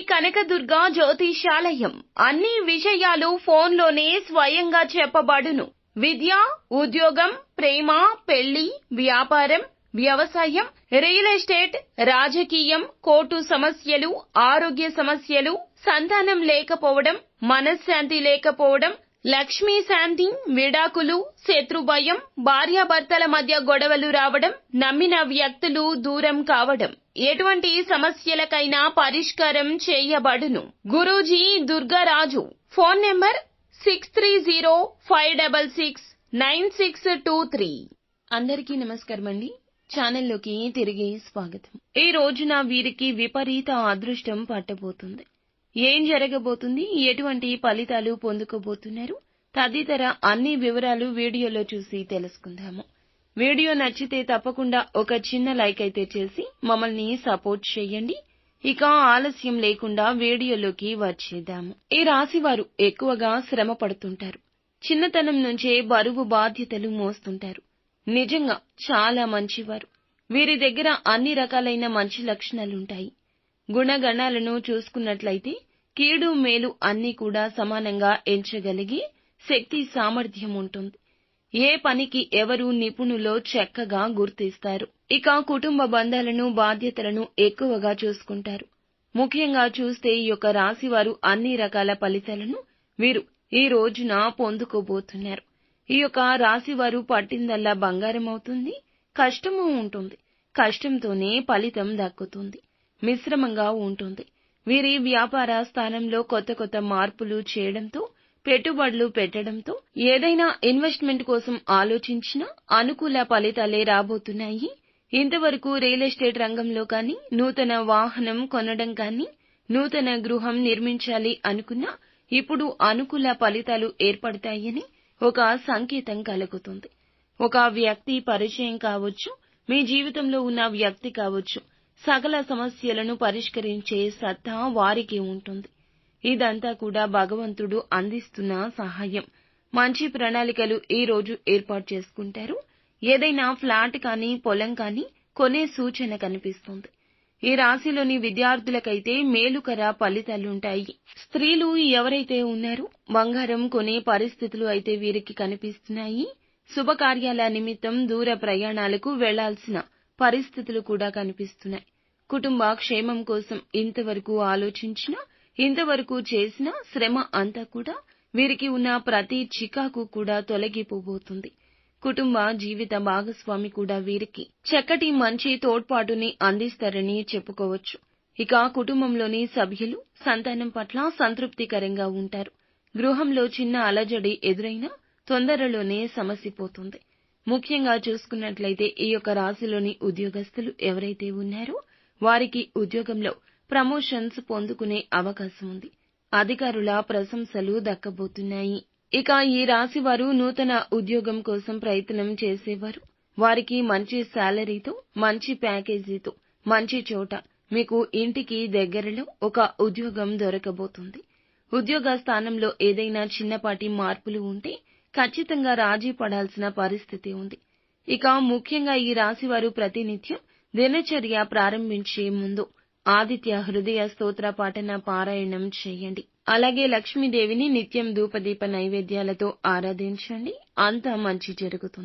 కనకదుర్గ జ్యోతిషాలయం అన్ని విషయాలు ఫోన్లోనే స్వయంగా చెప్పబడును. విద్య, ఉద్యోగం, ప్రేమ, పెళ్లి, వ్యాపారం, వ్యవసాయం, రియల్ ఎస్టేట్, రాజకీయం, కోర్టు సమస్యలు, ఆరోగ్య సమస్యలు, సంతానం లేకపోవడం, మనశ్శాంతి లేకపోవడం, లక్ష్మీ శాంతి, విడాకులు, శత్రుభయం, భార్యాభర్తల మధ్య గొడవలు రావడం, నమ్మిన వ్యక్తులు దూరం కావడం, ఎటువంటి సమస్యలకైనా పరిష్కారం చేయబడును. గురూజీ దుర్గారాజు. Phone number 6305669623. అందరికీ నమస్కారం అండి. ఛానల్లోకి తిరిగి స్వాగతం. ఈ రోజున వీరికి విపరీత అదృష్టం పట్టబోతుంది. ఏం జరగబోతుంది, ఎటువంటి ఫలితాలు పొందుకోబోతున్నారు తదితర అన్ని వివరాలు వీడియోలో చూసి తెలుసుకుందాము. వీడియో నచ్చితే తప్పకుండా ఒక చిన్న లైక్ అయితే చేసి మమ్మల్ని సపోర్ట్ చేయండి. ఇక ఆలస్యం లేకుండా వీడియోలోకి వచ్చేద్దాము. ఈ రాశి వారు ఎక్కువగా శ్రమ పడుతుంటారు. చిన్నతనం నుంచే బరువు బాధ్యతలు మోస్తుంటారు. నిజంగా చాలా మంచివారు. వీరి దగ్గర అన్ని రకాలైన మంచి లక్షణాలుంటాయి. గుణగణాలను చూసుకున్నట్లయితే కీడు మేలు అన్నీ కూడా సమానంగా ఎంచగలిగే శక్తి సామర్థ్యం ఉంటుంది. ఏ పనికి ఎవరు నిపుణులో చక్కగా గుర్తిస్తారు. ఇక కుటుంబ బంధాలను, బాధ్యతలను ఎక్కువగా చూసుకుంటారు. ముఖ్యంగా చూస్తే ఈ యొక్క రాశివారు అన్ని రకాల ఫలితాలను వీరు ఈ రోజున పొందుకోబోతున్నారు. ఈ యొక్క రాశివారు పట్టిందల్లా బంగారం అవుతుంది. కష్టము ఉంటుంది. కష్టంతోనే ఫలితం దక్కుతుంది. మిశ్రమంగా ఉంటుంది. వీరి వ్యాపార స్థానంలో కొత్త కొత్త మార్పులు చేయడంతో, పెట్టుబడులు పెట్టడంతో, ఏదైనా ఇన్వెస్ట్మెంట్ కోసం ఆలోచించినా అనుకూల ఫలితాలే రాబోతున్నాయి. ఇంతవరకు రియల్ ఎస్టేట్ రంగంలో కానీ, నూతన వాహనం కొనడం కానీ, నూతన గృహం నిర్మించాలి అనుకున్నా ఇప్పుడు అనుకూల ఫలితాలు ఏర్పడతాయని ఒక సంకేతం కలుగుతుంది. ఒక వ్యక్తి పరిచయం కావచ్చు, మీ జీవితంలో ఉన్న వ్యక్తి కావచ్చు, సకల సమస్యలను పరిష్కరించే సత్తా వారికి ఉంటుంది. ఇదంతా కూడా భగవంతుడు అందిస్తున్న సహాయం. మంచి ప్రణాళికలు ఈ రోజు ఏర్పాటు చేసుకుంటారు. ఏదైనా ఫ్లాట్ కానీ, పొలం కానీ కొనే సూచన కనిపిస్తుంది. ఈ రాశిలోని విద్యార్థులకైతే మేలుకర ఫలితాలుంటాయి. స్త్రీలు ఎవరైతే ఉన్నారో బంగారం కొనే పరిస్థితులు అయితే వీరికి కనిపిస్తున్నాయి. శుభకార్యాల నిమిత్తం దూర ప్రయాణాలకు వెళ్లాల్సిన పరిస్థితులు కూడా కనిపిస్తున్నాయి. కుటుంబ క్షేమం కోసం ఇంతవరకు ఆలోచించినా, ఇంతవరకు చేసిన శ్రమ అంతా కూడా వీరికి ఉన్న ప్రతి చికాకు కూడా తొలగిపోబోతుంది. కుటుంబ జీవిత భాగస్వామి కూడా వీరికి చక్కటి మంచి తోడ్పాటుని అందిస్తారని చెప్పుకోవచ్చు. ఇక కుటుంబంలోని సభ్యులు సంతానం పట్ల సంతృప్తికరంగా ఉంటారు. గృహంలో చిన్న అలజడి ఎదురైనా తొందరలోనే సమసిపోతుంది. ముఖ్యంగా చూసుకున్నట్లయితే ఈ యొక్క రాశిలోని ఉద్యోగస్తులు ఎవరైతే ఉన్నారో వారికి ఉద్యోగంలో ప్రమోషన్స్ పొందుకునే అవకాశం ఉంది. అధికారుల ప్రశంసలు దక్కబోతున్నాయి. ఇక ఈ రాశి వారు నూతన ఉద్యోగం కోసం ప్రయత్నం చేసేవారు. వారికి మంచి శాలరీతో, మంచి ప్యాకేజీతో, మంచి చోట మీకు ఇంటికి దగ్గరలో ఒక ఉద్యోగం దొరకబోతుంది. ఉద్యోగ స్థానంలో ఏదైనా చిన్నపాటి మార్పులు ఉంటే ఖచ్చితంగా రాజీ పడాల్సిన పరిస్థితి ఉంది. ఇక ముఖ్యంగా ఈ రాశివారు ప్రతినిత్యం దినచర్య ప్రారంభించే ముందు ఆదిత్య హృదయ స్తోత్ర పాఠన పారాయణం చేయండి. అలాగే లక్ష్మీదేవిని నిత్యం ధూపదీప నైవేద్యాలతో ఆరాధించండి. అంతా మంచి జరుగుతుంది.